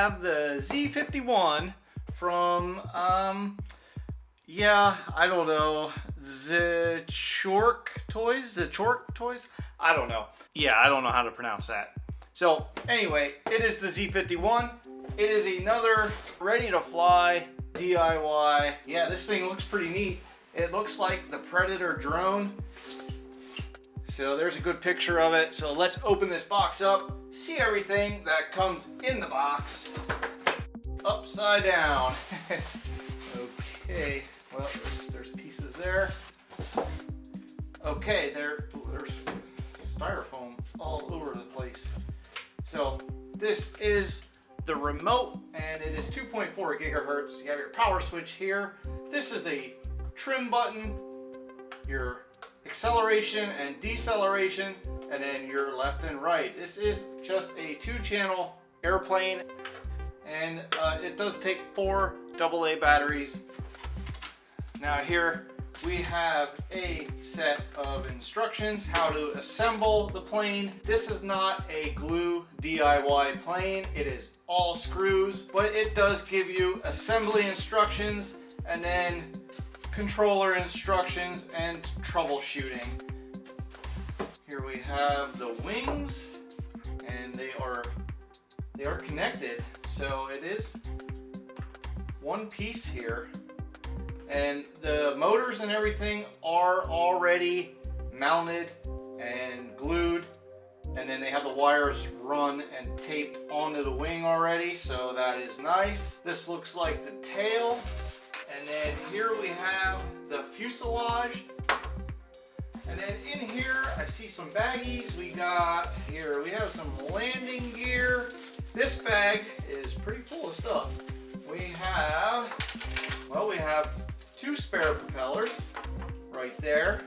have the Z51 from, yeah, I don't know, Zchork Toys? I don't know. Yeah, I don't know how to pronounce that. So anyway, it is the Z51. It is another ready to fly DIY. Yeah, this thing looks pretty neat. It looks like the Predator drone. So there's a good picture of it. So let's open this box up, see everything that comes in the box. Upside down. Okay, well, there's pieces there. Okay, there's styrofoam all over the place. So this is the remote, and it is 2.4 gigahertz. You have your power switch here. This is a trim button, your acceleration and deceleration, and then your left and right. This is just a 2-channel airplane, and it does take 4 AA batteries. Now here we have a set of instructions how to assemble the plane. This is not a glue DIY plane. It is all screws, but it does give you assembly instructions and then controller instructions and troubleshooting. Here we have the wings, and they are connected, so it is one piece here. And the motors and everything are already mounted and glued, and then they have the wires run and taped onto the wing already, so that is nice. This looks like the tail, and then here we have the fuselage, and then in here I see some baggies. We have some landing gear. This bag is pretty full of stuff. We have 2 spare propellers right there.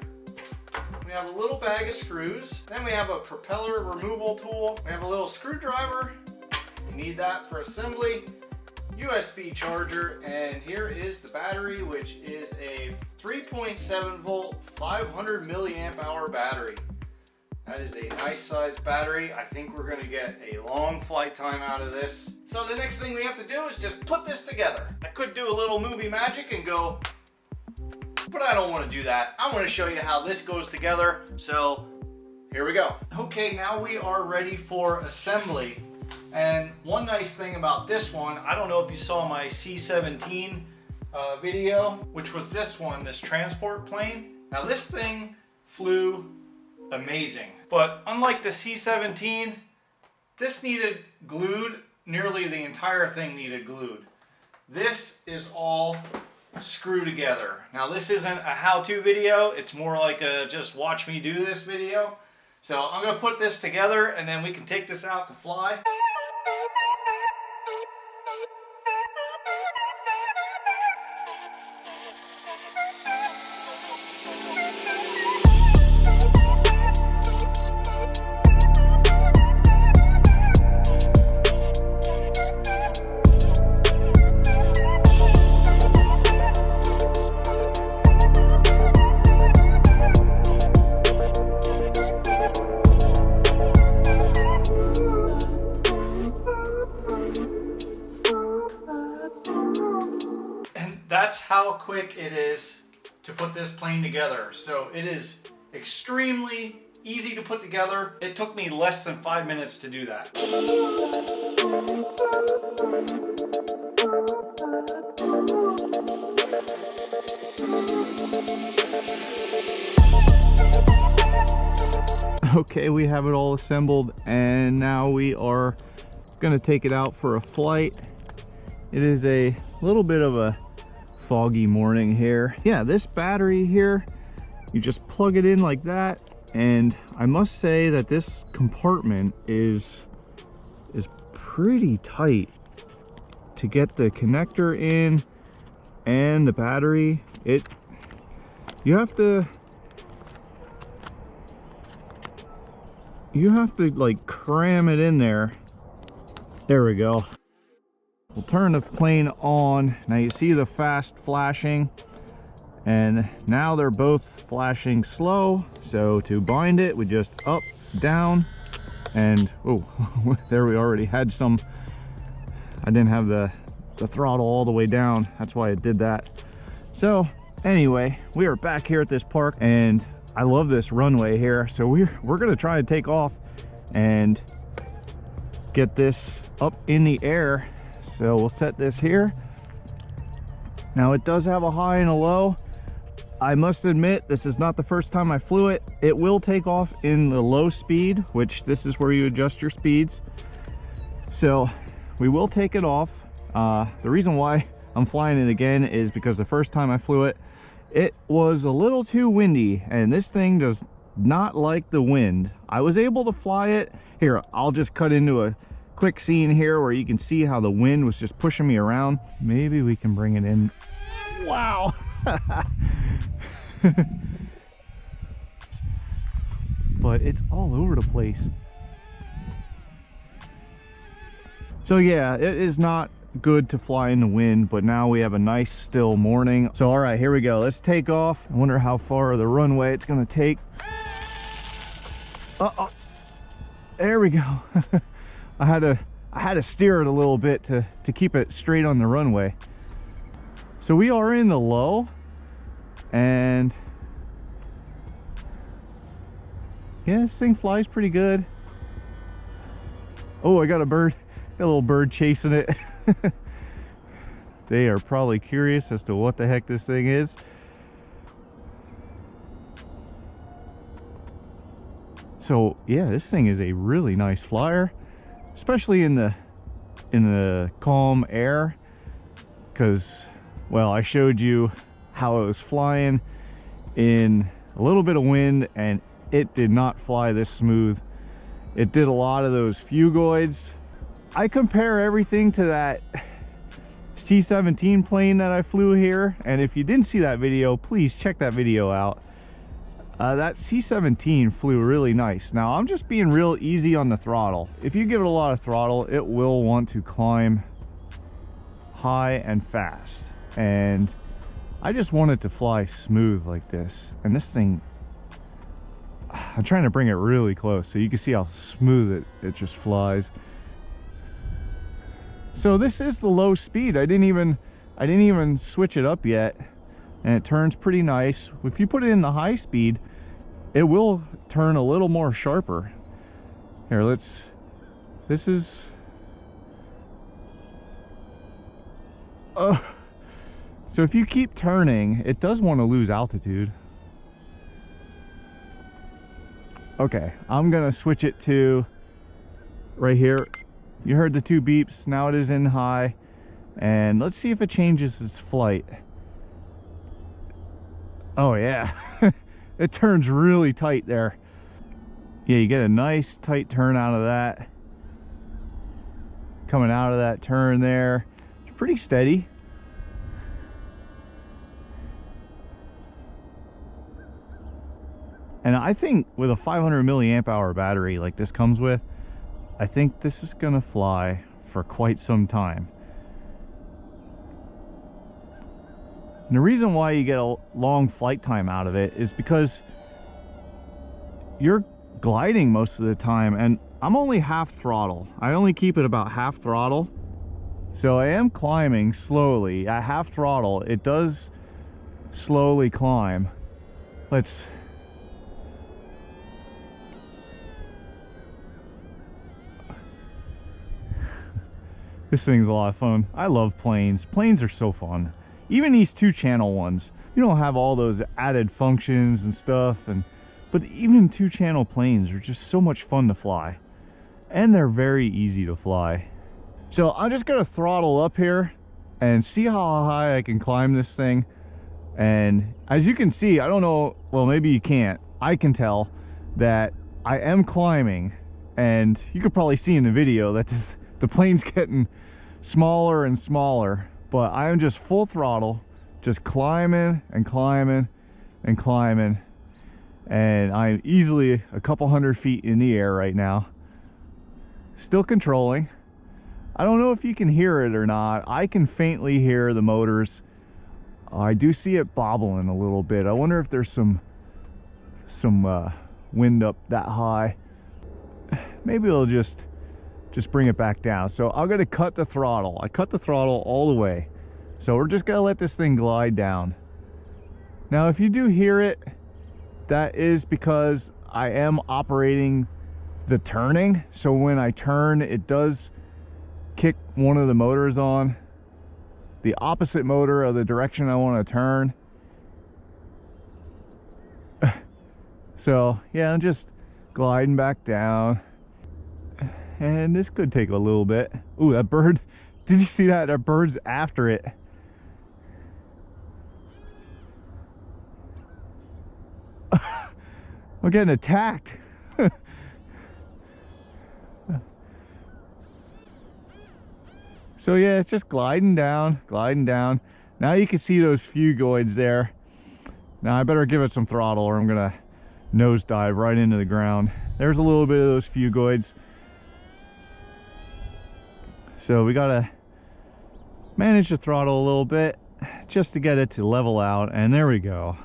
We have a little bag of screws. Then we have a propeller removal tool. We have a little screwdriver. You need that for assembly. USB charger, and here is the battery, which is a 3.7 volt, 500 milliamp hour battery. That is a nice sized battery. I think we're gonna get a long flight time out of this. So the next thing we have to do is just put this together. I could do a little movie magic and go, but I don't want to do that. I want to show you how this goes together. So here we go. Okay, now we are ready for assembly. And one nice thing about this one, I don't know if you saw my C17 video, which was this one, this transport plane. Now this thing flew amazing. But unlike the C17, this needed glued. Nearly the entire thing needed glued. This is all screw together. Now this isn't a how-to video, it's more like a just watch me do this video. So I'm gonna put this together and then we can take this out to fly. That's how quick it is to put this plane together. So it is extremely easy to put together. It took me less than 5 minutes to do that. Okay, we have it all assembled, and now we are gonna take it out for a flight. It is a little bit of a foggy morning here. Yeah, this battery here, you just plug it in like that, and I must say that this compartment is pretty tight to get the connector in and the battery. You have to like cram it in there. There we go. We'll turn the plane on. Now you see the fast flashing, and now they're both flashing slow. So to bind it, we just up, down, and oh, there we already had some I didn't have the throttle all the way down. That's why it did that. So anyway, we are back here at this park, and I love this runway here. So we're gonna try to take off and get this up in the air. So we'll set this here. Now it does have a high and a low. I must admit, this is not the first time I flew it. It will take off in the low speed, which this is where you adjust your speeds. So we will take it off. The reason why I'm flying it again is because the first time I flew it, it was a little too windy, and this thing does not like the wind. I was able to fly it. Here, I'll just cut into a quick scene here where you can see how the wind was just pushing me around. Maybe we can bring it in. Wow. But it's all over the place. So yeah, it is not good to fly in the wind, but now we have a nice still morning. So all right, here we go. Let's take off. I wonder how far the runway it's gonna take. There we go. I had to steer it a little bit to keep it straight on the runway. So we are in the low, and yeah, this thing flies pretty good. Oh, I got a bird, got a little bird chasing it. They are probably curious as to what the heck this thing is. So yeah, this thing is a really nice flyer, especially in the calm air, because, well, I showed you how it was flying in a little bit of wind, and it did not fly this smooth. It did a lot of those fugoids. I compare everything to that C-17 plane that I flew here, and if you didn't see that video, please check that video out. That C-17 flew really nice. Now I'm just being real easy on the throttle. If you give it a lot of throttle, it will want to climb high and fast, and I just want it to fly smooth like this. And this thing, I'm trying to bring it really close so you can see how smooth it just flies. So this is the low speed. I didn't even switch it up yet, and it turns pretty nice. If you put it in the high speed, it will turn a little more sharper. Here, this is, so if you keep turning, it does want to lose altitude. Okay, I'm gonna switch it to right here. You heard the two beeps. Now it is in high, and let's see if it changes its flight. Oh yeah. It turns really tight there. Yeah, you get a nice tight turn out of that. Coming out of that turn there, it's pretty steady. And I think with a 500 milliamp hour battery like this comes with, I think this is gonna fly for quite some time. And the reason why you get a long flight time out of it is because you're gliding most of the time, and I'm only half throttle. I only keep it about half throttle. So I am climbing slowly at half throttle. It does slowly climb. This thing's a lot of fun. I love planes. Planes are so fun. Even these two-channel ones, you don't have all those added functions and stuff, but even two-channel planes are just so much fun to fly, and they're very easy to fly. So I'm just gonna throttle up here and see how high I can climb this thing. And as you can see, I don't know, well, maybe you can't, I can tell that I am climbing, and you could probably see in the video that the plane's getting smaller and smaller. But I am just full throttle, just climbing and climbing and climbing. And I'm easily a couple hundred feet in the air right now. Still controlling. I don't know if you can hear it or not. I can faintly hear the motors. I do see it bobbling a little bit. I wonder if there's some wind up that high. Maybe it'll just just bring it back down. So I'm gonna cut the throttle. I cut the throttle all the way. So we're just gonna let this thing glide down. Now, if you do hear it, that is because I am operating the turning. So when I turn, it does kick one of the motors on, the opposite motor of the direction I want to turn. So yeah, I'm just gliding back down. And this could take a little bit. Ooh, that bird, did you see that? That bird's after it. We're getting attacked. So yeah, it's just gliding down, gliding down. Now you can see those fugoids there. Now I better give it some throttle or I'm gonna nosedive right into the ground. There's a little bit of those fugoids. So we gotta manage the throttle a little bit just to get it to level out, and there we go.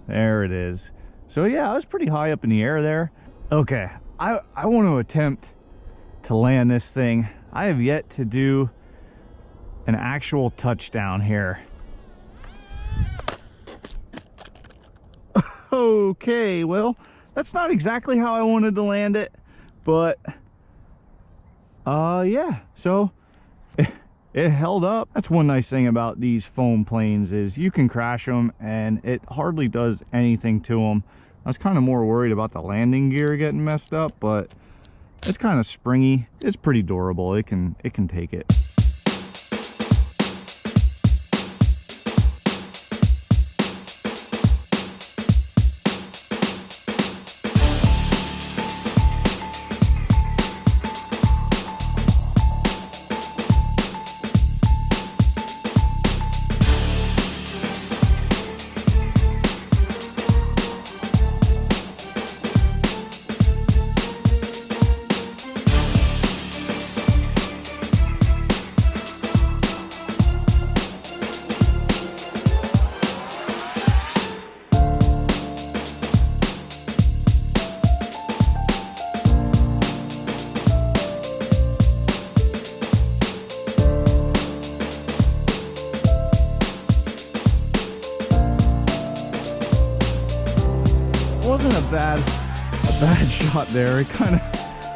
There it is. So yeah, I was pretty high up in the air there. Okay, I want to attempt to land this thing. I have yet to do an actual touchdown here. Okay, well, that's not exactly how I wanted to land it, but yeah, so it held up. That's one nice thing about these foam planes is you can crash them and it hardly does anything to them. I was kind of more worried about the landing gear getting messed up, but it's kind of springy. It's pretty durable. It can take it. Wasn't a bad shot there. It kind of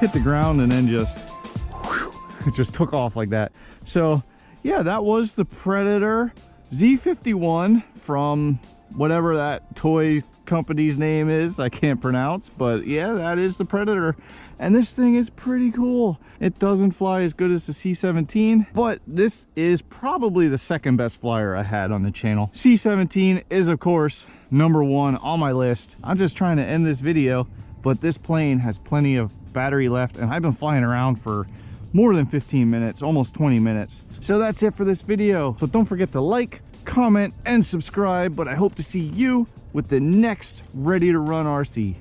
hit the ground and then just whew, it just took off like that. So yeah, that was the Predator Z51 from whatever that toy company's name is. I can't pronounce, but yeah, that is the Predator, and this thing is pretty cool. It doesn't fly as good as the C17, but this is probably the second best flyer I had on the channel. C17 is of course #1 on my list. I'm just trying to end this video, but this plane has plenty of battery left, and I've been flying around for more than 15 minutes, almost 20 minutes. So that's it for this video. So don't forget to like, comment, and subscribe, but I hope to see you with the next Ready to Run RC.